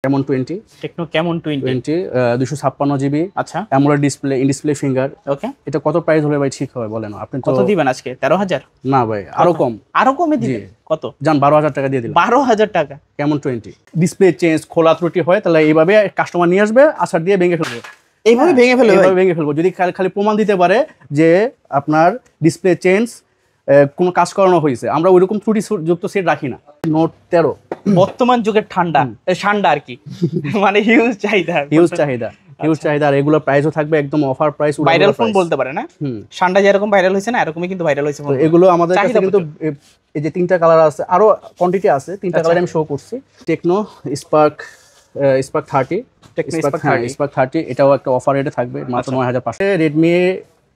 কেমন 20 টেকনো কেমন 20 256 জিবি। আচ্ছা, AMOLED display, in display finger. Okay, এটা কত প্রাইস হলে ভাই ঠিক হবে বলেন? আপনি তো কত দিবেন আজকে? 13,000? না ভাই, আরো কম। আরো কমে দিবেন? কত? জান 12,000 টাকা দিয়ে দিলাম। 12,000 টাকা? কেমন 20 ডিসপ্লে চেঞ্জ, খোলা ত্রুটি হয় তাহলে এইভাবে কাস্টমার নিয়ে আসবে, আছাড় দিয়ে ভেঙে ফেলবো। এইভাবে ভেঙে ফেলবে? এইভাবে ভেঙে ফেলবো যদি খালি প্রমাণ দিতে পারে যে আপনার ডিসপ্লে চেঞ্জ, কোনো কাজ করানো হয়েছে। আমরা ওইরকম ত্রুটি যুক্ত সেট রাখি না। নোট 13 বর্তমান যুগের ঠান্ডা আর কি, মানে হিউজ চাহিদা। আর এগুলো প্রাইসও থাকবে একদম অফার প্রাইস। ভাইরাল ফোন বলতে পারে না? ঠান্ডা যেরকম ভাইরাল হয়েছে না, এরকমই কিন্তু ভাইরাল হয়েছে। এগুলো আমাদের কাছে কিন্তু এই যে 3টা কালার আছে, আরো কোয়ান্টিটি আছে, 3টা কালার আমি শো করছি। টেকনো স্পার্ক 30, স্পার্ক 30 এটাও একটা অফার রেটে থাকবে মাত্র 9,500। রেডমি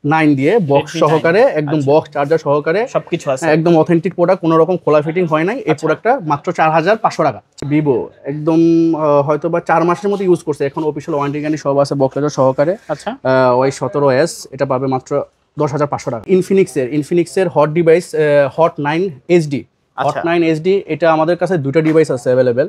9 দিয়ে বক্স সহকারে, একদম বক্স চার্জার সহকারে সবকিছু আছে, একদম অথেন্টিক প্রোডাক্ট, কোনো রকম খোলা ফিটিং হয় নাই। এই প্রোডাক্টটা মাত্র 4,500 টাকা। ভিভো একদম হয়তো বা 4 মাসের মতো ইউজ করছে, এখন অফিশিয়াল ওয়ারেন্টি গ্যারান্টি সব আছে বক্স চার্জার সহকারে। আচ্ছা, ওই 17s এটা পাবে মাত্র 10,500 টাকা। ইনফিনিক্সের hot device hot 9 HD, hot 9 HD এটা আমাদের কাছে দুটো ডিভাইস আছে available.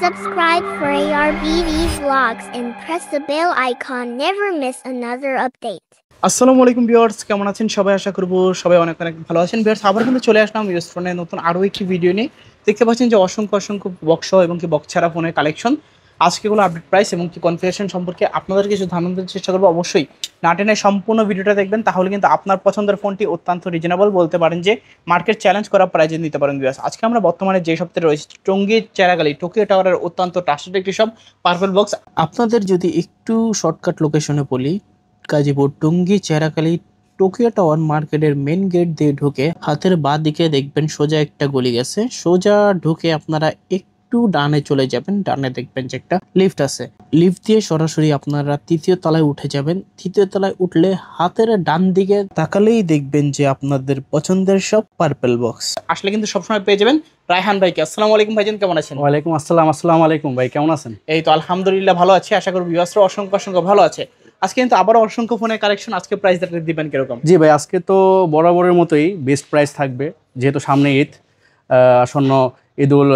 Subscribe for ARBV vlogs and press the bell icon. Never miss another update. আসসালামু আলাইকুম ভিউয়ার্স, কেমন আছেন সবাই? আশা করব সবাই অনেক অনেক ভালো আছেন। ভিউয়ার্স, আবার কিন্তু চলে আসলাম ইউএস ফোনের নতুন আরও একটি ভিডিও নিয়ে। দেখতে পাচ্ছেন যে অসংখ্য বক্স এবং কি বক্স ছাড়া ফোনের কালেকশন। আজকেগুলো আপডেট প্রাইস এবং কি কনফিগারেশন সম্পর্কে আপনাদের কিছু ধারণা দেওয়ার চেষ্টা করবো। অবশ্যই না টেনে সম্পূর্ণ ভিডিওটা দেখবেন, তাহলে কিন্তু আপনার পছন্দের ফোনটি অত্যন্ত রিজনেবল, বলতে পারেন যে মার্কেট চ্যালেঞ্জ করা প্রাইজে নিতে পারেন। ভিউয়ার্স, আজকে আমরা বর্তমানে যে সপ্তাহে রয়েছে টঙ্গী চেরাগালি টোকিও টাওয়ারের অত্যন্ত ট্রাস্টেড একটি সব পার্পল বক্স। আপনাদের যদি একটু শর্টকাট লোকেশনে বলি, গাজীপুর টঙ্গী চেরাকালি টোকিও টাওয়ার মার্কেটের মেন গেট দিয়ে ঢুকে হাতের বাঁ দিকে দেখবেন সোজা একটা গলি গেছে। সোজা ঢুকে আপনারা একটু ডানে চলে যাবেন, ডানে দেখবেন যে একটা লিফট আছে। লিফট দিয়ে সরাসরি আপনারা 3য় তলায় উঠে যাবেন। 3য় তলায় উঠলে হাতের ডান দিকে তাকালেই দেখবেন যে আপনাদের পছন্দের সব পার্পল বক্স। আসলে কিন্তু সবসময় পেয়ে যাবেন রায়হান ভাইকে। আসসালামু আলাইকুম ভাইজান, কেমন আছেন? ওয়ালাইকুম আসসালাম। আসসালামু আলাইকুম ভাই, কেমন আছেন? এই তো আলহামদুলিল্লাহ ভালো আছি, আশা করি ভিউয়ার্সরা অসংখ্য ভালো আছে। আজকে কিন্তু আবারও অসংখ্য ফোনের কালেকশন। আজকে প্রাইস দিবেন কিরকম? জি ভাই, আজকে তো বরাবরের মতোই বেস্ট প্রাইস থাকবে, যেহেতু সামনে ঈদ আসন্ন, ঈদুল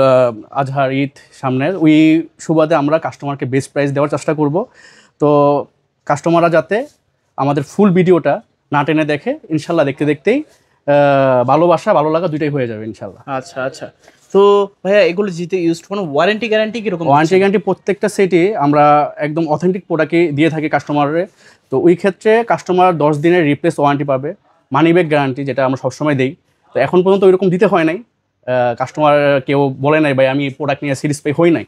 আজহার ঈদ সামনের, ওই সুবাদে আমরা কাস্টমারকে বেস্ট প্রাইস দেওয়ার চেষ্টা করব। তো কাস্টমাররা যাতে আমাদের ফুল ভিডিওটা না টেনে দেখে, ইনশাল্লাহ দেখতে দেখতেই ভালোবাসা ভালো লাগা দুইটাই হয়ে যাবে ইনশাল্লাহ। আচ্ছা, তো ভাইয়া এগুলো যেতে ইউজ কোনো ওয়ারেন্টি গ্যারান্টি কিরকম? ওয়ারেন্টি গ্যারান্টি প্রত্যেকটা সেটে আমরা একদম অথেন্টিক প্রোডাক্টই দিয়ে থাকি কাস্টমারের। তো ওই ক্ষেত্রে কাস্টমার 10 দিনের রিপ্লেস ওয়ারেন্টি পাবে, মানি ব্যাক গ্যারান্টি, যেটা আমরা সবসময় দিই। তো এখন পর্যন্ত ওইরকম দিতে হয় নাই, কাস্টমার কেউ বলে নাই ভাই আমি প্রোডাক্ট নিয়ে স্যাটিসফাই হই নাই।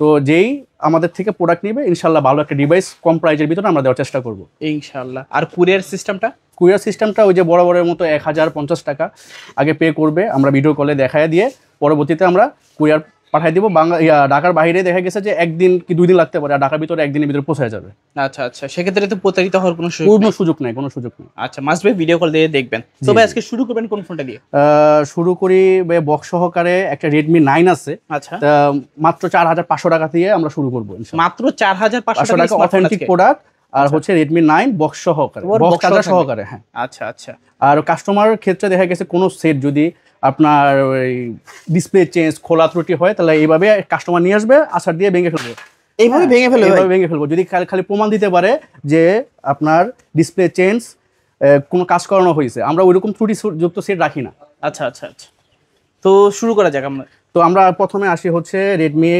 তো যেই আমাদের থেকে প্রোডাক্ট নেবে ইনশাল্লাহ ভালো একটা ডিভাইস কম প্রাইজের ভিতরে আমরা দেওয়ার চেষ্টা করবো ইনশাল্লাহ। আর কুরিয়ার সিস্টেমটা ওই যে বরাবরের মতো 1,050 টাকা আগে পে করবে, আমরা ভিডিও কলে দেখায় দিয়ে পরবর্তীতে আমরা কুরিয়ার পাঠিয়ে দিব। ঢাকার বাইরে দেখা গেছে যে 1 দিন কি 2 দিন লাগতে পারে, আর ঢাকার ভিতরে 1 দিনের ভিতরে পৌঁছে যাবে। আচ্ছা, সেক্ষেত্রে তো প্রতারিত হওয়ার কোনো সুযোগ নেই। আচ্ছা, মাস্ট বি ভিডিও কল দিয়ে দেখবেন। তো ভাই আজকে শুরু করবেন কোন ফোনটা দিয়ে? শুরু করি বক্স সহকারে একটা রেডমি 9 আছে। আচ্ছা, মাত্র 4,500 টাকা দিয়ে আমরা শুরু করবো। মাত্র 4,500 টাকা অথেন্টিক প্রোডাক্ট, আর হচ্ছে রেডমি 9 বক্স সহকারে, বক্স চার্জার সহকারে। হ্যাঁ, আচ্ছা। আর কাস্টমারের ক্ষেত্রে দেখা গেছে কোনো সেট যদি আপনার ডিসপ্লে চেঞ্জ, খোলা ত্রুটি হয় তাহলে এইভাবে কাস্টমার নিয়ে আসবে, আছাড় দিয়ে ভেঙে ফেলবো। এইভাবে ভেঙে ফেলবো যদি খালি প্রমাণ দিতে পারে যে আপনার ডিসপ্লে চেঞ্জ, কোনো কাজ করানো হয়েছে। আমরা ওইরকম ত্রুটি যুক্ত সেট রাখি না। আচ্ছা, তো শুরু করা যাক আমরা। তো আমরা প্রথমে আসি হচ্ছে রেডমি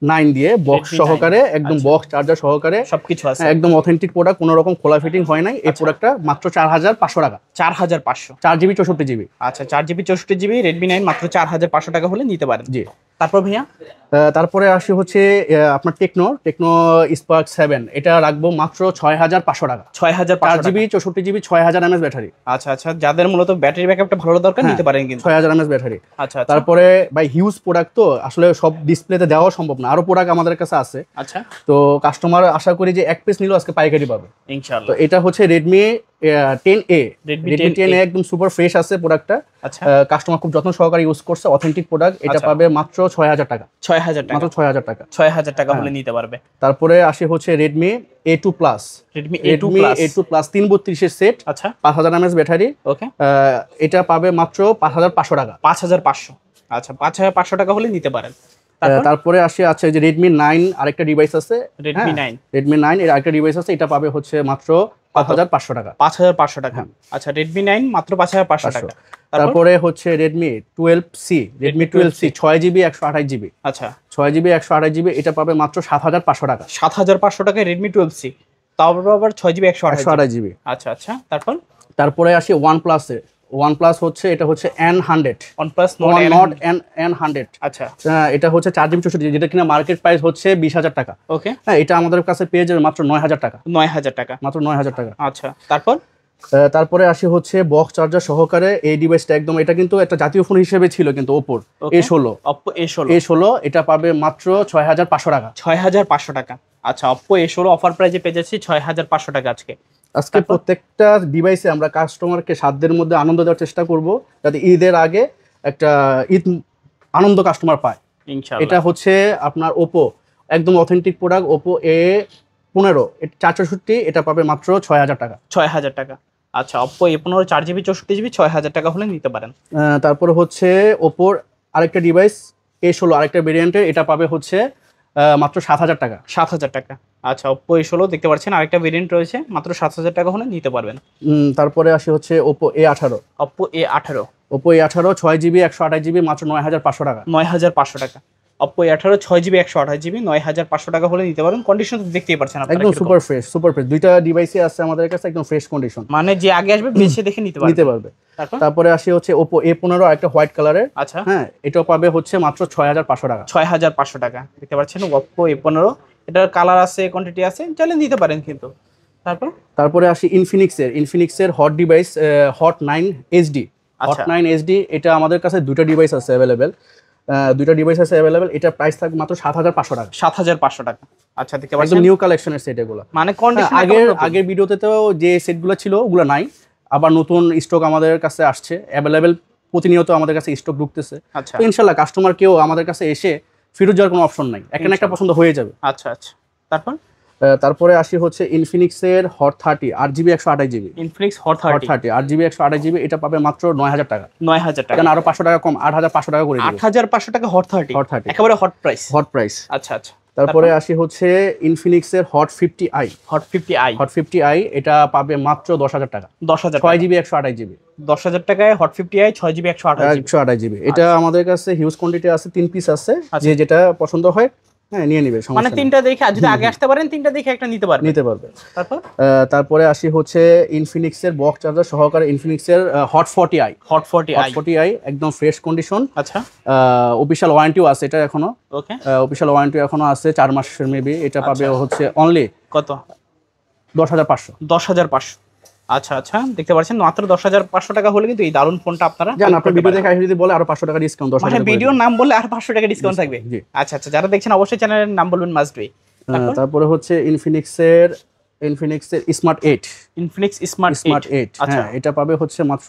9 দিয়ে বক্স সহকারে, একদম বক্স চার্জার সহকারে সবকিছু আছে, একদম অথেন্টিক প্রোডাক্ট, কোনো রকম খোলা ফিটিং হয় নাই। এই প্রোডাক্টটা মাত্র 4,500 টাকা। 4,500? 4GB 64GB। আচ্ছা, 4GB 64GB রেডমি 9 মাত্র 4,500 টাকা হলে নিতে পারেন। জি। তারপর ভাইয়া তারপরে আসি হচ্ছে আপনার টেকনো স্পার্ক 7, এটা রাখবো মাত্র 6,500 টাকা। 6,500 4GB 64GB 6000 mAh ব্যাটারি। আচ্ছা, যাদের মূলত ব্যাটারি ব্যাকআপটা ভালো দরকার নিতে পারেন কিন্তু 6000 mAh ব্যাটারি। আচ্ছা, তারপরে ভাই হিউজ প্রোডাক্ট, তো আসলে সব ডিসপ্লেতে দেওয়া সম্ভব না, আরো প্রোডাক্ট আমাদের কাছে আছে। আচ্ছা, তো কাস্টমার আশা করি যে এক পিস নিলেও আজকে পাইকারি পাবে ইনশাআল্লাহ। তো এটা হচ্ছে রেডমি 10A। রেডমি 10A একদম সুপার ফ্রেশ আছে প্রোডাক্টটা। আচ্ছা, কাস্টমার খুব যত্ন সহকারে ইউজ করছে, অথেন্টিক প্রোডাক্ট। এটা পাবে মাত্র 6,000 টাকা। 6,000 টাকা? মাত্র 6,000 টাকা। 6,000 টাকা হলে নিতে পারবে। তারপরে আসি হচ্ছে Redmi A2 plus. Redmi A2 plus 332 এর সেট। আচ্ছা, 5000 mAh ব্যাটারি। ওকে, এটা পাবে মাত্র 5,500 টাকা। 5,500? আচ্ছা, 5,500 টাকা হলে নিতে পারেন। তারপরে আসি আচ্ছা যে Redmi 9 আরেকটা ডিভাইস আছে, Redmi 9 Redmi 9 এর আরেকটা ডিভাইস আছে, এটা পাবে হচ্ছে মাত্র 5500 টাকা। 5500 টাকা। আচ্ছা Redmi 9 মাত্র 5500 টাকা। তারপরে হচ্ছে Redmi 12C, Redmi 12C 6GB 128GB। আচ্ছা 6GB 128GB এটা পাবে মাত্র 7500 টাকা। 7500 টাকায় Redmi 12C, তাও আবার 6GB 128GB। আচ্ছা আচ্ছা তারপরে আসি OnePlus এর। OnePlus হচ্ছে এটা হচ্ছে N100, OnePlus Nord N100। আচ্ছা এটা হচ্ছে 4GB 64GB, যেটা কিনা মার্কেট প্রাইস হচ্ছে 20000 টাকা। ওকে, হ্যাঁ এটা আমাদের কাছে পেয়ে যাবে মাত্র 9000 টাকা। 9000 টাকা, মাত্র 9000 টাকা। আচ্ছা তারপরে আসি হচ্ছে বক্স চার্জার সহকারে এই ডিভাইসটা, একদম এটা কিন্তু একটা জাতীয় ফোন হিসেবে ছিল কিন্তু Oppo A16, Oppo A16 এটা পাবে মাত্র 6500 টাকা। 6500 টাকা। আচ্ছা Oppo A16 অফার প্রাইসে পেয়ে যাচ্ছি 6500 টাকা আজকে প্রত্যেকটা ডিভাইসে আমরা কাস্টমারকে সাধ্যের মধ্যে আনন্দ দেওয়ার চেষ্টা করব, যাতে ঈদের আগে একটা ঈদ আনন্দ কাস্টমার পায় ইনশাআল্লাহ। এটা হচ্ছে আপনার Oppo একদম অথেন্টিক প্রোডাক্ট, Oppo A15 464, এটা পাবে মাত্র 6000 টাকা। 6000 টাকা। আচ্ছা Oppo A15 4GB 64GB 6000 টাকা হলে নিতে পারেন। তারপরে হচ্ছে Oppo আরেকটা ডিভাইস A16 আরেকটা ভেরিয়েন্টের, এটা পাবে হচ্ছে মাত্র 7000 টাকা। 7000 টাকা। আচ্ছা Oppo A16 দেখতে পাচ্ছেন আরেকটা ভেরিয়েন্ট রয়েছে, মাত্র 7000 টাকা হলে নিতে পারবেন। তারপরে আসি হচ্ছে Oppo A18, Oppo A18 6GB 128GB মাত্র 9500 টাকা। 9500 টাকা। Oppo A18 6GB 128GB 9500 টাকা হলে নিতে পারেন। কন্ডিশন তো দেখতেই পাচ্ছেন আপনারা, একদম সুপার ফ্রেশ। দুইটা ডিভাইসই আছে আমাদের কাছে একদম ফ্রেশ কন্ডিশন, মানে যে আগে আসবে বেছে দেখে নিতে পারবে। তারপরে আসি হচ্ছে Oppo A15 একটা হোয়াইট কালারের। আচ্ছা হ্যাঁ এটাও পাবে হচ্ছে মাত্র 6500 টাকা। 6500 টাকা দেখতে পাচ্ছেন Oppo A15, এটার কালার আছে, কোয়ান্টিটি আছে, চাইলে নিতে পারেন কিন্তু। তারপরে আসি ইনফিনিক্সের hot device hot 9 HD। Hot 9 HD এটা আমাদের কাছে দুটো ডিভাইস আছে অ্যাভেলেবেল, এটা প্রাইস থাকবে মাত্র 7500 টাকা। 7500 টাকা। আচ্ছা দেখতে পাচ্ছেন একদম নিউ কালেকশনের সেট এগুলো, মানে কন্ডিশন আগের ভিডিওতে তো যে সেটগুলো ছিল ওগুলো নাই, আবার নতুন স্টক আমাদের কাছে আসছে অ্যাভেলেবেল, প্রতিনিয়ত আমাদের কাছে স্টক ঢুকতেছে। তো ইনশাআল্লাহ কাস্টমার কেউ আমাদের কাছে এসে ফেরত যাওয়ার কোনো অপশন নাই, একটা পছন্দ হয়ে যাবে। আচ্ছা তারপরে আসি হচ্ছে ইনফিনিক্সের hot 30 8GB 128GB। Infinix hot 30 8GB 128GB এটা পাবে মাত্র 9000 টাকা। 9000 টাকা, আরো 500 টাকা কম, 8500 টাকা করে দিবেন। 8500 টাকা হট 30 একেবারে হট প্রাইস। আচ্ছা তারপরে আসি হচ্ছে ইনফিনিক্সের হট 50i এটা পাবে মাত্র 10000 টাকা। 10000 6GB 128GB। 10000 টাকায় হট 50i 6GB 128GB। এটা আমাদের কাছে হিউজ কোয়ান্টিটি আছে, 3 পিস আছে, যেটা পছন্দ হয় হ্যাঁ নিয়ে নিবে, মানে তিনটা দেখে যদি আগে আসতে পারেন তিনটা দেখে একটা নিতে পারবে। তারপরে আসি হচ্ছে ইনফিনিক্সের বক্স চার্জার সহকারে ইনফিনিক্সের হট 40i একদম ফ্রেশ কন্ডিশন। আচ্ছা অফিশিয়াল ওয়ারেন্টিও আছে এটা এখনো। ওকে, অফিশিয়াল ওয়ারেন্টি এখনো আছে 4 মাসের মেবি। এটা পাবে হচ্ছে অনলি কত? 10500। আচ্ছা দেখতে পাচ্ছেন মাত্র 10500 টাকা হলে কিন্তু এই দারুণ ফোনটা আপনারা জানেন। আপনার ভিডিও দেখে যদি বলে আরো 500 টাকা ডিসকাউন্ট, 10000 মানে ভিডিওর নাম বললে আর 500 টাকা ডিসকাউন্ট থাকবে। আচ্ছা যারা দেখছেন অবশ্যই চ্যানেলের নাম বলবেন মাস্ট বি। তারপরে হচ্ছে ইনফিনিক্সের স্মার্ট 8, ইনফিনিক্স স্মার্ট 8। হ্যাঁ এটা পাবে হচ্ছে মাত্র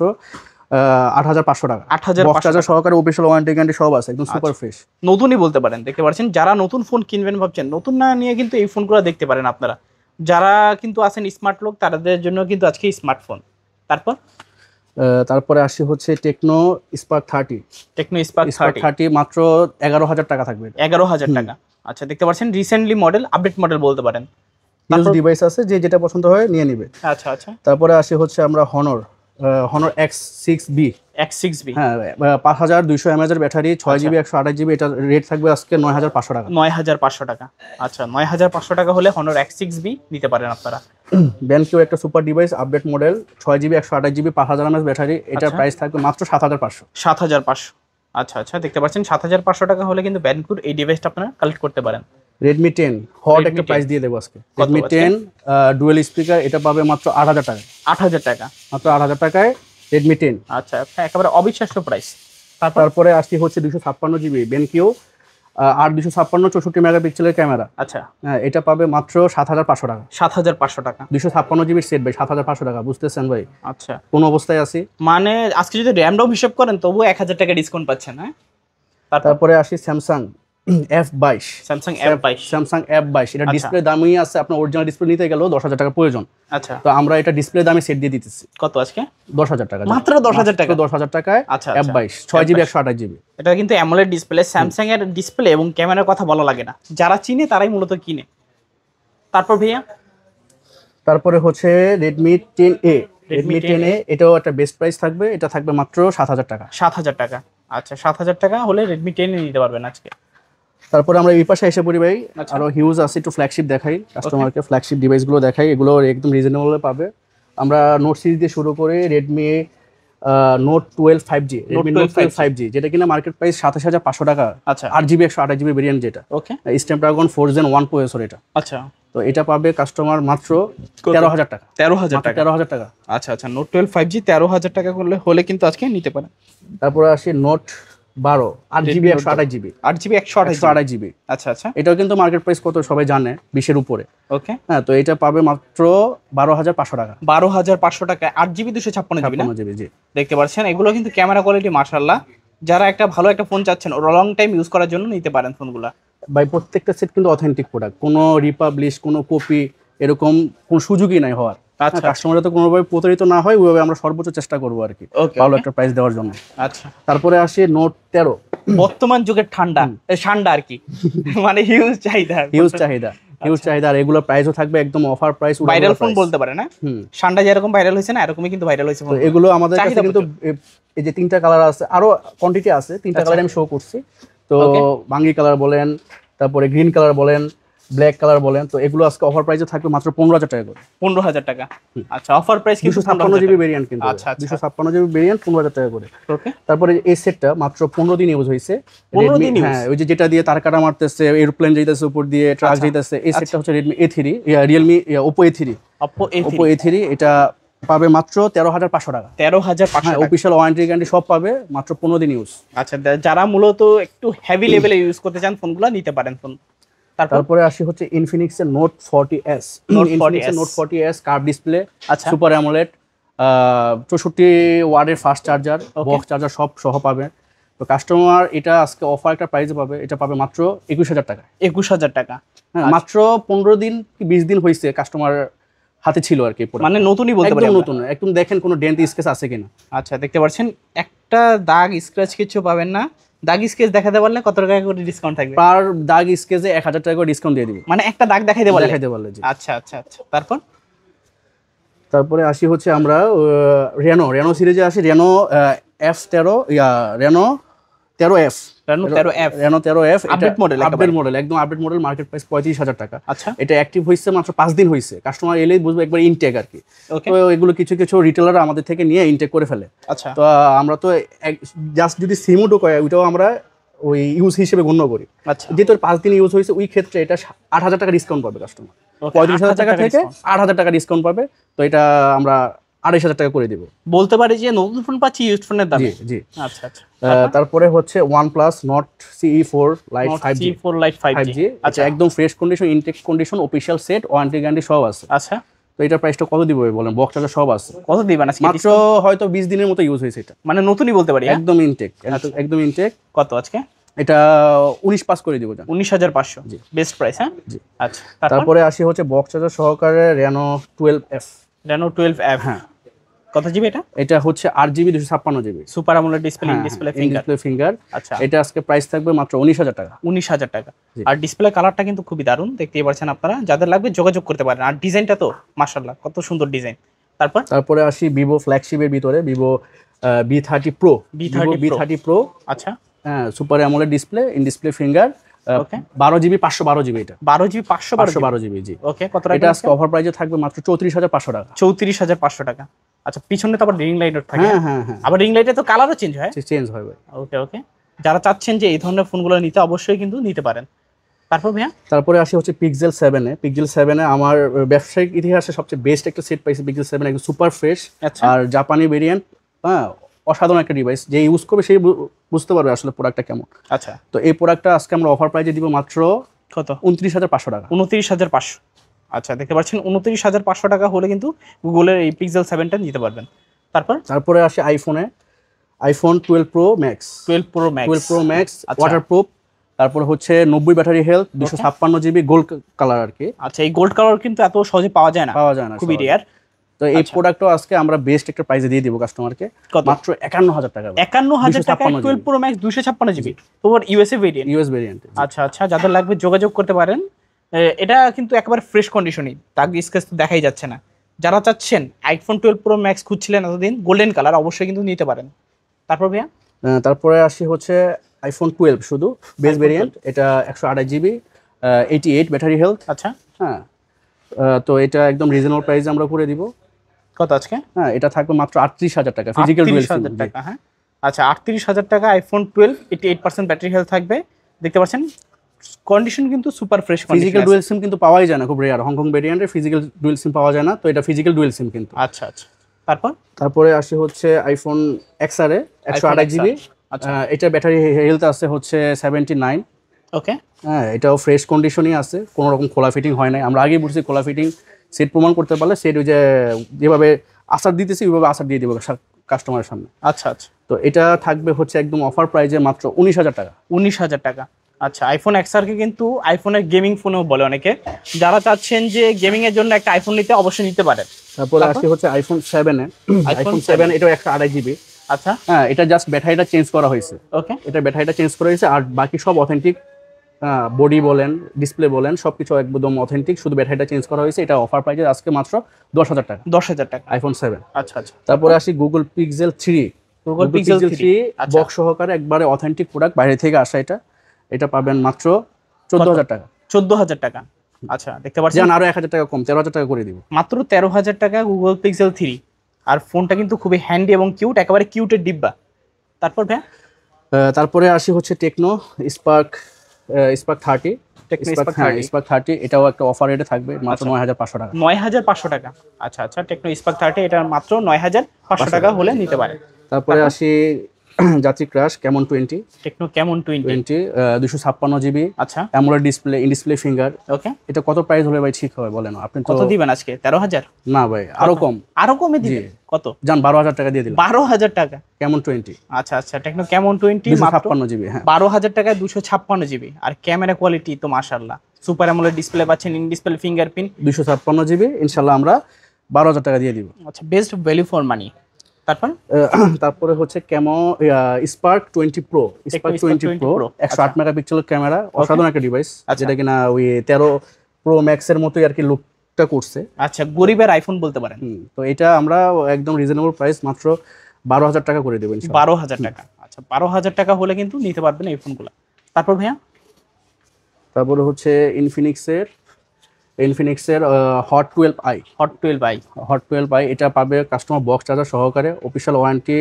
8500 টাকা। 8500 টাকা সহকারে অফিশিয়াল ওয়ারেন্টি গ্যারান্টি সব আছে, একদম সুপার ফ্রেশ। নতুনই বলতে পারেন, দেখতে পাচ্ছেন যারা নতুন ফোন কিনবেন ভাবছেন, নতুন না নিয়ে কিন্তু এই ফোনগুলো দেখতে পারেন আপনারা। যারা কিন্তু আছেন স্মার্ট লোক তাদের জন্য কিন্তু আজকে স্মার্টফোন। তারপরে আসি হচ্ছে টেকনো স্পার্ক 30 মাত্র 11000 টাকা থাকবে। 11000 টাকা। আচ্ছা দেখতে পাচ্ছেন রিসেন্টলি মডেল, আপডেট মডেল বলতে পারেন। ডিভাইস আছে, যেটা পছন্দ হয় নিয়ে নিবে। আচ্ছা তারপরে আসি হচ্ছে আমরা হনর X6B। হ্যাঁ 5200 mAh এর ব্যাটারি, 6GB 128GB। এটা রেট থাকবে আজকে 9500 টাকা। 9500 টাকা। আচ্ছা 9500 টাকা হলে হনর X6B নিতে পারেন আপনারা। ব্যানকিউ একটা super device, update model, 6GB 128GB 5000 mAh battery. এটার প্রাইস থাকবে মাত্র 7500। 7500। আচ্ছা দেখতে পাচ্ছেন 7500 টাকা হলে কিন্তু ব্যানকিউর এই ডিভাইসটা আপনারা কালেক্ট করতে পারেন। Redmi 10 হট একটা প্রাইস দিয়ে দেবো আজকে। Redmi 10 ডুয়াল স্পিকার, এটা পাবে মাত্র 8000 টাকা। 8000 টাকা, মাত্র 8000 টাকায় Redmi 10। আচ্ছা একেবারে অবিশ্বাস্য প্রাইস। তারপরে আসছি হচ্ছে 256GB BenQ আর 256 64 মেগাপিক্সেলের ক্যামেরা। আচ্ছা এটা পাবে মাত্র 7500 টাকা। 7500 টাকা 256GB সেট ভাই, 7500 টাকা, বুঝতেছেন ভাই? আচ্ছা কোন অবস্থায় আছি, মানে আজকে যদি র্যাম রম হিসাব করেন তবু 1000 টাকা ডিসকাউন্ট পাচ্ছেন। হ্যাঁ তারপরে আসি Samsung F22 Samsung F22 Samsung F22 এটা আচ্ছা। ডিসপ্লে দামই আছে আপনার অরিজিনাল ডিসপ্লে নিতে গেলেও 10,000 টাকা প্রয়োজন। আচ্ছা, তো আমরা এটা ডিসপ্লে দামে সেট দিয়ে দিতেছি কত আজকে? 10,000 টাকা, মাত্র 10,000 টাকা? 10,000 টাকায় আচ্ছা, আচ্ছা। F22 6GB 128GB। এটা কিন্তু অ্যামোলেড ডিসপ্লে, স্যামসাং এর ডিসপ্লে এবং ক্যামেরার কথা বলা লাগে না, যারা চিনে তারাই মূলত কিনে। তারপর ভাইয়া তারপরে হচ্ছে Redmi 10A। Redmi Redmi 10A এটাও একটা বেস্ট প্রাইস থাকবে, এটা থাকবে মাত্র 7,000 টাকা। 7,000 টাকা। আচ্ছা, 7,000 টাকা হলে Redmi 10 নিতে পারবেন আজকে। তারপরে আমরা এই পাশে এসে পড়ি ভাই, আচ্ছা। আরো হিউজ আছে, একটু ফ্ল্যাগশিপ দেখাই কাস্টমারকে, ফ্ল্যাগশিপ ডিভাইসগুলো দেখাই, এগুলো একদম রিজনেবলে পাবে। আমরা নোট সিরিজ দিয়ে শুরু করে Redmi note 12 5G, Redmi Note 12 5G যেটা কিনা মার্কেট প্রাইস 27,500 টাকা। আচ্ছা, 8GB 128GB ভেরিয়েন্ট যেটা, ওকে, Snapdragon 4 Gen 1 প্রসেসর এটা। আচ্ছা, তো এটা পাবে কাস্টমার মাত্র 13,000 টাকা। 13,000 টাকা। 13,000 টাকা। আচ্ছা আচ্ছা, নোট 12 5G 13,000 টাকা হলে কিন্তু আজকে নিতে পারেন। তারপরে আসি note 12 8GB 128GB, 8GB 128GB। 128GB। আচ্ছা আচ্ছা, এটাও কিন্তু মার্কেট প্রাইস কত সবাই জানে, 20-এর উপরে। ওকে, হ্যাঁ, তো এটা পাবে মাত্র 12,500 টাকা। 12,500 টাকা, 8GB 256GB না? 56GB, জি। দেখতে পাচ্ছেন এগুলো কিন্তু ক্যামেরা কোয়ালিটি মাশাআল্লাহ, যারা একটা ভালো একটা ফোন চাচ্ছেন লং টাইম ইউজ করার জন্য নিতে পারেন ফোনগুলো। ভাই প্রত্যেকটা সেট কিন্তু অথেন্টিক প্রোডাক্ট, কোনো রিপাবলিশ কোনো কপি এরকম কোনো সুযোগই নাই হওয়ার। আচ্ছা, কাস্টমার যাতে কোনোভাবে প্রতারিত না হয় ওইভাবে আমরা সর্বোচ্চ চেষ্টা করবো আর কি, ওকে, ভালো একটা প্রাইস দেওয়ার জন্য। আচ্ছা। তারপরে আসি নোট 13। বর্তমান যুগের ঠান্ডা আর কি, মানে হিউজ চাহিদা, হিউজ চাহিদা, আর এগুলো প্রাইসও থাকবে একদম অফার প্রাইস, ভাইরাল ফোন বলতে পারে না। ঠান্ডা যেরকম ভাইরাল হয়েছে না, এরকমই কিন্তু ভাইরাল হয়েছে। তো এগুলো আমাদের কাছে কিন্তু এই যে 3টা কালার আছে, আরো কোয়ান্টিটি আছে, 3টা কালার আমি শো করছি। তো বাঙ্গি কালার বলেন, তারপরে গ্রিন কালার বলেন, ব্ল্যাক কালার বলেন, তো এগুলো আজকে অফার প্রাইসে থাকবে মাত্র 15,000 টাকা করে। 15,000 টাকা। আচ্ছা, অফার প্রাইস কিন্তু 256GB ভেরিয়েন্ট কিন্তু। আচ্ছা, 256GB ভেরিয়েন্ট 15,000 টাকা করে। ওকে, তারপরে এই সেটটা মাত্র 15 দিন ইউজ হয়েছে। 15 দিন হ্যাঁ, ওই যে যেটা দিয়ে তার কাটা মারতেছে, এরোপ্লেন যাইতেছে উপর দিয়ে, ট্রাক যাইতেছে, এই সেটটা হচ্ছে Redmi A3, Realme Oppo A3। Oppo A3 এটা পাবে মাত্র 13,500 টাকা। 13,500 হ্যাঁ, টাকা। অফিশিয়াল ওয়ারেন্টি গ্যারান্টি সব পাবে, মাত্র 15 দিন ইউজ। আচ্ছা, যারা মূলত একটু হেভি লেভেলে ইউজ করতে চান ফোনগুলো নিতে পারেন ফোন। তারপরে আসি হচ্ছে ইনফিনিক্স এর note 40S। Note 40S curve display, আচ্ছা, সুপার অ্যামোলেড, 64 ওয়াটের ফাস্ট চার্জার, বক্স চার্জার সব সহ পাবে। তো কাস্টমার এটা আজকে অফার একটা প্রাইসে পাবে, এটা পাবে মাত্র 21,000 টাকা। 21,000 টাকা। হ্যাঁ, মাত্র 15 দিন কি 20 দিন হয়েছে কাস্টমার হাতে ছিল আর কি, মানে নতুনই বলতে পারি, একদম নতুন। একদম দেখেন কোনো ডেন্ট স্কেচ আছে কিনা। আচ্ছা, দেখতে পাচ্ছেন একটা দাগ স্ক্র্যাচ কিছু পাবেন না। দাগ স্কেচ দেখাতে পারলে কত টাকা করে ডিসকাউন্ট থাকবে? পার দাগ স্কেচে 1,000 টাকা করে ডিসকাউন্ট দিয়ে দিব, মানে একটা দাগ দেখাইতে পারলে। জি। আচ্ছা আচ্ছা আচ্ছা, তারপরে আসি হচ্ছে আমরা রেনো সিরিজে আসি, Reno F13, Reno 13F, Reno 13F update model, একদম আপডেট মডেল, মার্কেট প্রাইস 35,000 টাকা। আচ্ছা, এটা অ্যাক্টিভ হয়েছে মাত্র 5 দিন হয়েছে, কাস্টমার এলেই বুঝবে একবার ইনটেক আর কি। ওকে, তো এগুলো কিছু কিছু রিটেলার আমাদের থেকে নিয়ে ইনটেক করে ফেলে। আচ্ছা, তো আমরা তো জাস্ট যদি সিমও ঢোকায় ওইটাও আমরা ওই ইউজ হিসেবে গণ্য করি। আচ্ছা, যেহেতু 5 দিন ইউজ হয়েছে, ওই ক্ষেত্রে এটা 8,000 টাকা ডিসকাউন্ট পাবে কাস্টমার। 35,000 টাকা থেকে 8,000 টাকা ডিসকাউন্ট পাবে। তো এটা আমরা 2,500 টাকা করে দিব। বলতে পারি যে নতুন ফোন পাচ্ছি ইউজড ফোনের দামে। জি। আচ্ছা আচ্ছা, তারপরে হচ্ছে OnePlus Nord CE4 Lite 5G। আচ্ছা, একদম fresh condition, intact condition, official set, warranty guarantee সব আছে। আচ্ছা, তো এটার প্রাইসটা কত দিব বলেন? বক্স চার্জার সব আছে। কত দিবেন আজকে? মাত্র হয়তো 20 দিনের মতো ইউজ হয়েছে, এটা মানে নতুনই বলতে পারি। একদম ইনটেক, একদম ইনটেক। কত আজকে? এটা 19 পাস করে দিব, 19,500। জি, বেস্ট প্রাইস। হ্যাঁ, জি। আচ্ছা, তারপরে আসি হচ্ছে বক্স চার্জার সহকারে রেনো 12F। রেনো 12F, হ্যাঁ, কত জিবি এটা? এটা হচ্ছে 8GB 256GB, super AMOLED display, finger. আচ্ছা, এটা আজকে প্রাইস থাকবে মাত্র 19,000 টাকা। 19,000 টাকা। আর ডিসপ্লে কালারটা কিন্তু খুবই দারুণ, দেখতেই পাচ্ছেন আপনারা, যাদের লাগবে যোগাযোগ করতে পারেন। আর ডিজাইনটা তো মাশাআল্লাহ কত সুন্দর ডিজাইন। তারপরে আসি ভিভো ফ্ল্যাগশিপের ভিতরে, Vivo V30 Pro। V30 Pro, আচ্ছা, হ্যাঁ, super AMOLED display, in display finger, okay, 12GB 512GB, এটা 12GB 512GB। জি। ওকে, কত টাকা? এটা আজকে অফার প্রাইসে থাকবে মাত্র 34,500 টাকা। 34,500 টাকা। আচ্ছা, পিছনে তো আবার রিং লাইট থাকে। হ্যাঁ, আবার রিং লাইটে তো কালারও চেঞ্জ হয়। চেঞ্জ হয় ভাই। ওকে, যারা চাচ্ছেন যে এই ধরনের ফোনগুলো নিতে, অবশ্যই কিন্তু নিতে পারেন। তারপর ভাইয়া, তারপরে আসি হচ্ছে Pixel 7 এ আমার ব্যবসায়িক ইতিহাসে সবচেয়ে বেস্ট একটা সেট পাইছি। Pixel 7 একদম সুপার ফ্রেশ আর জাপানি ভেরিয়েন্ট। হ্যাঁ, অসাধারণ একটা ডিভাইস, যে ইউজ করবে সেই বুঝতে পারবে আসলে প্রোডাক্টটা কেমন। আচ্ছা, তো এই প্রোডাক্টটা আজকে আমরা অফার প্রাইসে দিব মাত্র কত? 29,500 টাকা। 29,500। আচ্ছা, দেখতে পাচ্ছেন 29,500 টাকা হলে কিন্তু গুগলের এই Pixel 7টা নিতে পারবেন। তারপরে আসে iPhone 12 Pro Max। 12 Pro Max waterproof, তারপরে হচ্ছে 90 battery health, 256 GB gold colour আর কি। আচ্ছা, এই গোল্ড কালার কিন্তু এত সহজে পাওয়া যায় না, পাওয়া যায় না, খুবই রেয়ার। তো এই প্রোডাক্টও আজকে আমরা বেস্ট একটা প্রাইসে দিয়ে দিব কাস্টমারকে, মাত্র 51000 টাকা। 51000 টাকা 12 প্রো ম্যাক্স 256 জিবি, তোমার ইউএসএ ভেরিয়েন্ট। US variant. আচ্ছা আচ্ছা, যাদের লাগবে যোগাযোগ করতে পারেন। এটা কিন্তু একেবারে ফ্রেশ কন্ডিশনই, দাগ স্কেচ তো দেখাই যাচ্ছে না। যারা চাচ্ছেন আইফোন 12 প্রো ম্যাক্স খুঁজছিলেন এতদিন, গোল্ডেন কালার, অবশ্যই কিন্তু নিতে পারেন। তারপর ভাইয়া তারপরে আসি হচ্ছে আইফোন 12 শুধু বেস ভেরিয়েন্ট, এটা 128 জিবি 88 ব্যাটারি হেলথ। আচ্ছা, হ্যাঁ, তো এটা একদম রিজনেবল প্রাইসে আমরা করে দিব। কত আজকে? হ্যাঁ, এটা থাকবে মাত্র 38000 টাকা, ফিজিক্যাল ডুয়াল সিম। 38000 টাকা। হ্যাঁ আচ্ছা, 38000 টাকা আইফোন 12, 88% ব্যাটারি হেলথ থাকবে। দেখতে পাচ্ছেন কন্ডিশন কিন্তু super fresh condition. Physical dual SIM কিন্তু পাওয়াই যায় না, খুব রেয়ার। হংকং ভেরিয়েন্টের ফিজিক্যাল ডুয়াল সিম পাওয়া যায় না, তো এটা ফিজিক্যাল ডুয়াল সিম কিন্তু। আচ্ছা আচ্ছা, তারপরে আসে হচ্ছে আইফোন XR 128 জিবি। আচ্ছা, এটা ব্যাটারি হেলথ আছে হচ্ছে 79। ওকে, হ্যাঁ, এটাও ফ্রেশ কন্ডিশনই আছে, কোনো রকম খোলা ফিটিং হয় নাই। আমরা আগেই বলছি খোলা ফিটিং সেট প্রমাণ করতে পারলে সেট ওই যে যেভাবে আসার দিতেছি ওইভাবে আসার দিয়ে দেবো কাস্টমারের সামনে। আচ্ছা আচ্ছা, তো এটা থাকবে হচ্ছে একদম অফার প্রাইজে মাত্র 19000 টাকা। 19000 টাকা। আচ্ছা, আইফোন XR কে কিন্তু আইফোনের গেমিং ফোনও বলে অনেকে। যারা চাচ্ছেন যে গেমিং এর জন্য একটা আইফোন নিতে, অবশ্যই নিতে পারেন। তারপরে আসি হচ্ছে আইফোন 7 আইফোন 7 এটাও 128 জিবি। আচ্ছা, হ্যাঁ, এটা জাস্ট ব্যাটারিটা চেঞ্জ করা হয়েছে। ওকে, এটা ব্যাটারিটা চেঞ্জ করা হয়েছে, আর বাকি সব অথেন্টিক। বডি বলেন, ডিসপ্লে বলেন, সবকিছু একদম অথেন্টিক, শুধু ব্যাটারিটা চেঞ্জ করা হয়েছে। এটা অফার প্রাইজে আজকে মাত্র 10000 টাকা। 10000 টাকা আইফোন 7। আচ্ছা আচ্ছা, তারপরে আসি Google pixel 3। Google pixel 3 box সহকারে একবারে অথেন্টিক প্রোডাক্ট, বাইরে থেকে আসা। এটা পাবেন মাত্র 14000 টাকা। 14000 টাকা। আচ্ছা, দেখতে পাচ্ছেন যেন আরো 1000 টাকা কম, 13000 টাকা করে দিব। মাত্র 13000 টাকা গুগল পিক্সেল 3। আর ফোনটা কিন্তু খুবই হ্যান্ডি এবং কিউট, একেবারে কিউটের ডিব্বা। তারপর ভাই তারপরে আসি হচ্ছে টেকনো স্পার্ক 30। স্পার্ক 30 এটাও একটা অফার রেটে থাকবে, মাত্র 9500 টাকা। 9500 টাকা। আচ্ছা আচ্ছা, টেকনো স্পার্ক 30 এটা মাত্র 9500 টাকা হলে নিতে পারে। তারপরে আসি যাত্রী ক্রাশ কেমন 20। টেকনো কেমন 20 256 জিবি। আচ্ছা, AMOLED display, in display finger. Okay, এটা কত প্রাইস হলে ভাই ঠিক হবে বলেন? আপনি কত দিবেন আজকে? 13000? না ভাই, আরো কম। আরো কমে দিবেন? কত? জান 12000 টাকা দিয়ে দিলাম। 12000 টাকা কেমন 20। আচ্ছা আচ্ছা, টেকনো কেমন 20 মাত্র 256 জিবি। হ্যাঁ, 12000 টাকায় 256 জিবি। আর ক্যামেরা কোয়ালিটি তো মাশাআল্লাহ, সুপার অ্যামোলেড ডিসপ্লে পাচ্ছেন, ইন ডিসপ্লে ফিঙ্গারপ্রিন্ট। 256 জিবি ইনশাআল্লাহ আমরা 12000 টাকা দিয়ে দিব। আচ্ছা, বেস্ট ভ্যালু ফর মানি। তারপরে হচ্ছে chemo spark 20 pro. Spark 20 pro 108 মেগাপিক্সেলের ক্যামেরা, অসাধারণ একটা ডিভাইস, যেটা কিনা ওই 13 প্রো ম্যাক্স এর মতোই আর কি লুকটা করছে। আচ্ছা, গরিবের আইফোন বলতে পারেন। তো এটা আমরা একদম রিজনেবল প্রাইস মাত্র 12000 টাকা করে দেবেন। 12000 টাকা। আচ্ছা, 12000 টাকা হলে কিন্তু নিতে পারবেন এই ফোনগুলো। তারপর ভাইয়া তারপরে হচ্ছে ইনফিনিক্সের হট 12i। হট 12i এটা পাবে কাস্টমার বক্স চার্জার সহকারে, অফিশিয়াল ওয়ারেন্টি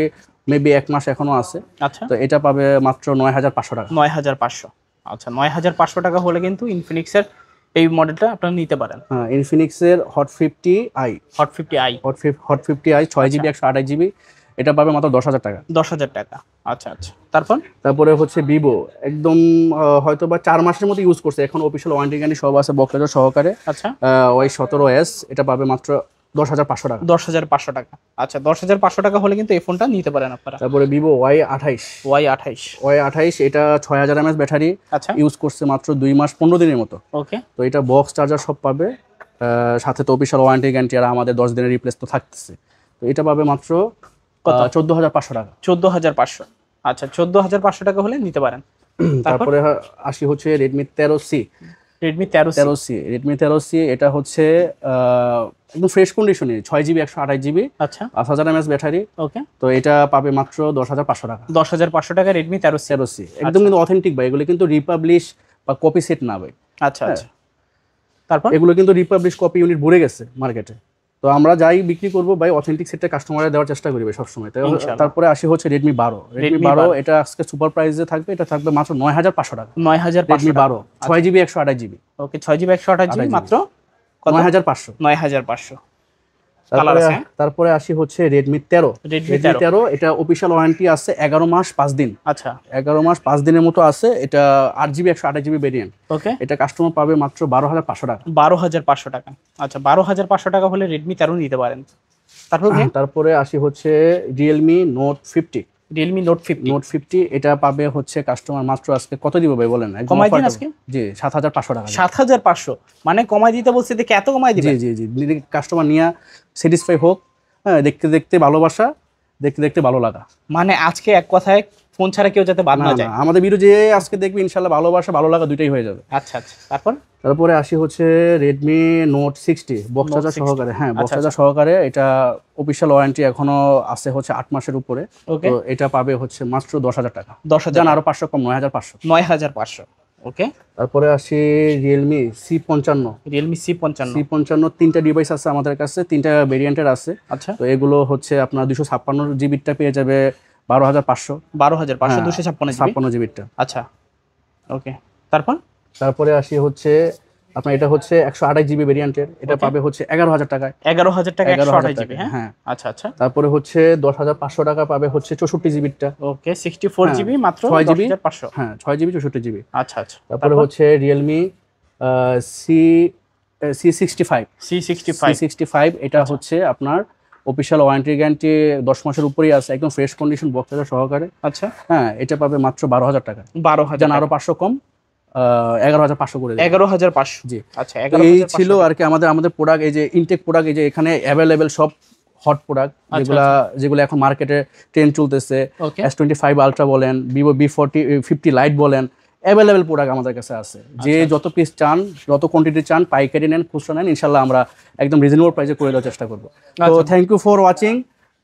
মেবি 1 মাস এখনো আছে। আচ্ছা, তো এটা পাবে মাত্র 9500 টাকা। 9500। আচ্ছা, 9500 টাকা হলে কিন্তু ইনফিনিক্সের এই মডেলটা আপনারা নিতে পারেন। হ্যাঁ, ইনফিনিক্সের hot 50i। Hot 50i 6 GB 128 GB, এটা পাবে মাত্র 10000 টাকা। 10000 টাকা। আচ্ছা আচ্ছা, তারপরে হচ্ছে ভিভো, একদম হয়তো বা 4 মাসের মতো ইউজ করছে, এখন অফিশিয়াল ওয়ারেন্টি গ্যারান্টি সব আছে বক্স চার্জার সহকারে। আচ্ছা, ওই 17s এটা পাবে মাত্র 10500 টাকা। 10500 টাকা। আচ্ছা, 10500 টাকা হলে কিন্তু এই ফোনটা নিতে পারেন আপনারা। তারপরে ভিভো Y28 এটা 6000 mAh ব্যাটারি, আচ্ছা, ইউজ করছে মাত্র 2 মাস 15 দিনের মতো। ওকে, তো এটা বক্স চার্জার সব পাবে, সাথে তো অফিশিয়াল ওয়ারেন্টি গ্যারান্টি আর আমাদের 10 দিনের রিপ্লেস তো থাকতেছে। তো এটা পাবে মাত্র 14500 টাকা। 14500। আচ্ছা, 14500 টাকা হলে নিতে পারেন। তারপরে আসি হচ্ছে রেডমি 13C। রেডমি 13C এটা হচ্ছে একদম ফ্রেশ কন্ডিশনে, 6 জিবি 128 জিবি। আচ্ছা, 5000 mAh ব্যাটারি। ওকে, তো এটা পাবে মাত্র 10500 টাকা। 10500 টাকা রেডমি 13C। একদম কিন্তু অথেন্টিক ভাই, এগুলো কিন্তু রিপাবলিশ বা কপি সেট না ভাই। আচ্ছা আচ্ছা, তারপর এগুলো কিন্তু রিপাবলিশ কপি ইউনিট ভরে গেছে মার্কেটে। তো আমরা যাই বিক্রি করবো ভাই, অথেন্টিক সেটটা কাস্টমারে দেওয়ার চেষ্টা করি ভাই সবসময়। তারপরে আসি হচ্ছে রেডমি 12। এটা আজকে সুপার প্রাইসে থাকবে, এটা থাকবে মাত্র 9500 টাকা। 9500 রেডমি 12 6 জিবি 128 জিবি। ওকে, 6 জিবি 128 জিবি মাত্র 9500। তারপরে আসি হচ্ছে রেডমি 13। এটা অফিশিয়াল ওয়ারেন্টি আছে 11 মাস 5 দিন। আচ্ছা, 11 মাস 5 দিনের মতো আছে। এটা 8 জিবি 128 জিবি ভেরিয়েন্ট। ওকে, এটা কাস্টমার পাবে মাত্র 12500 টাকা। 12500 টাকা। আচ্ছা, 12500 টাকা হলে রেডমি 13 নিতে পারেন। তারপরে আসি হচ্ছে Realme note 50। Realme note 50 note 50 এটা পাবে হচ্ছে কাস্টমার মাত্র আজকে কত দিব ভাই বলেন একদম কমাই দিন offer আজকে? জি 7500 টাকা 7500 মানে কমাই দিতে বলছে, দেখে এত কমাই দিবে? জি জি জি কাস্টমার নিয়ে স্যাটিসফাই হোক, হ্যাঁ দেখতে দেখতে ভালোবাসা, দেখতে দেখতে ভালো লাগা। মানে আজকে এক কথায় ফোন ছাড়া কেউ যাতে বাদ না না না যায়। আমাদের ভিডিও যে আজকে দেখবে ইনশাআল্লাহ ভালোবাসা ভালো লাগা দুইটাই হয়ে যাবে। আচ্ছা আচ্ছা, তারপরে আসি হচ্ছে Redmi note 60 box Note charger 60 সহকারে, হ্যাঁ বক্স আচ্ছা, চার্জার সহকারে। এটা অফিশিয়াল ওয়ারেন্টি এখনো আছে হচ্ছে 8 মাসের উপরে। ওকে, তো এটা পাবে হচ্ছে মাত্র 10,000 টাকা। 10,000 জান আরো 500 কম 9,500। 9500। ওকে, তারপরে আসি Realme C55। Realme C55। C55 তিনটা ডিভাইস আছে আমাদের কাছে, তিনটা ভেরিয়েন্টের আছে। আচ্ছা, তো এগুলো হচ্ছে আপনার 256 জিবিটা পেয়ে যাবে 12,500। 12,500 হ্যাঁ, 256 জিবি। 56 জিবিটা। আচ্ছা, ওকে, তারপরে আসি হচ্ছে আপনার এটা হচ্ছে 128 জিবি ভেরিয়েন্টের, এটা Okay. পাবে হচ্ছে 11,000 টাকায়। 11,000 টাকা 11,000 128 জিবি। টাকা, হ্যাঁ। আচ্ছা আচ্ছা, তারপরে হচ্ছে 10,500 টাকা পাবে হচ্ছে 64 জিবিটা। ওকে, 64 হ্যাঁ, জিবি মাত্র 6 জিবি। 10,500। হ্যাঁ 6 জিবি 64 জিবি। আচ্ছা আচ্ছা, তারপরে হচ্ছে রিয়েলমি C65। C65 এটা হচ্ছে আপনার অফিশিয়াল ওয়ারেন্টি গ্যারান্টি 10 মাসের উপরেই আছে, একদম ফ্রেশ কন্ডিশন বক্স চার্জার সহকারে। আচ্ছা, হ্যাঁ এটা পাবে মাত্র 12,000 টাকা। 12,000 জান আরো 500 কম 11,500 করে দেব। 11,500। জি। আচ্ছা, তো এই ছিল আর কি আমাদের প্রোডাক্ট, এই যে ইনটেক প্রোডাক্ট, এই যে এখানে অ্যাভেলেবেল সব হট প্রোডাক্ট যেগুলো এখন মার্কেটে ট্রেন্ড চলতেছে। ওকে, S25 আলট্রা বলেন, ভিভো V50 লাইট বলেন, অ্যাভেলেবেল প্রোডাক্ট আমাদের কাছে আছে। যে যত পিস চান, যত কোয়ান্টিটি চান, পাইকারি নেন, খুচরা নেন, ইনশাল্লাহ আমরা একদম রিজনেবল প্রাইসে করে দেওয়ার চেষ্টা করবো। তো থ্যাংক ইউ ফর ওয়াচিং।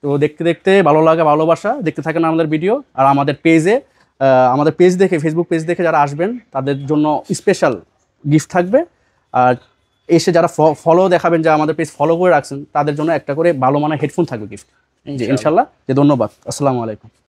তো দেখতে দেখতে ভালো লাগা ভালোবাসা, দেখতে থাকেন আমাদের ভিডিও। আর আমাদের পেজ দেখে, ফেসবুক পেজ দেখে যারা আসবেন তাদের জন্য স্পেশাল গিফট থাকবে। আর এসে যারা ফলো দেখাবেন, যা আমাদের পেজ ফলো করে রাখছেন, তাদের জন্য একটা করে ভালো মানের হেডফোন থাকবে গিফট। জি ইনশাল্লাহ। ধন্যবাদ। আসসালামু আলাইকুম।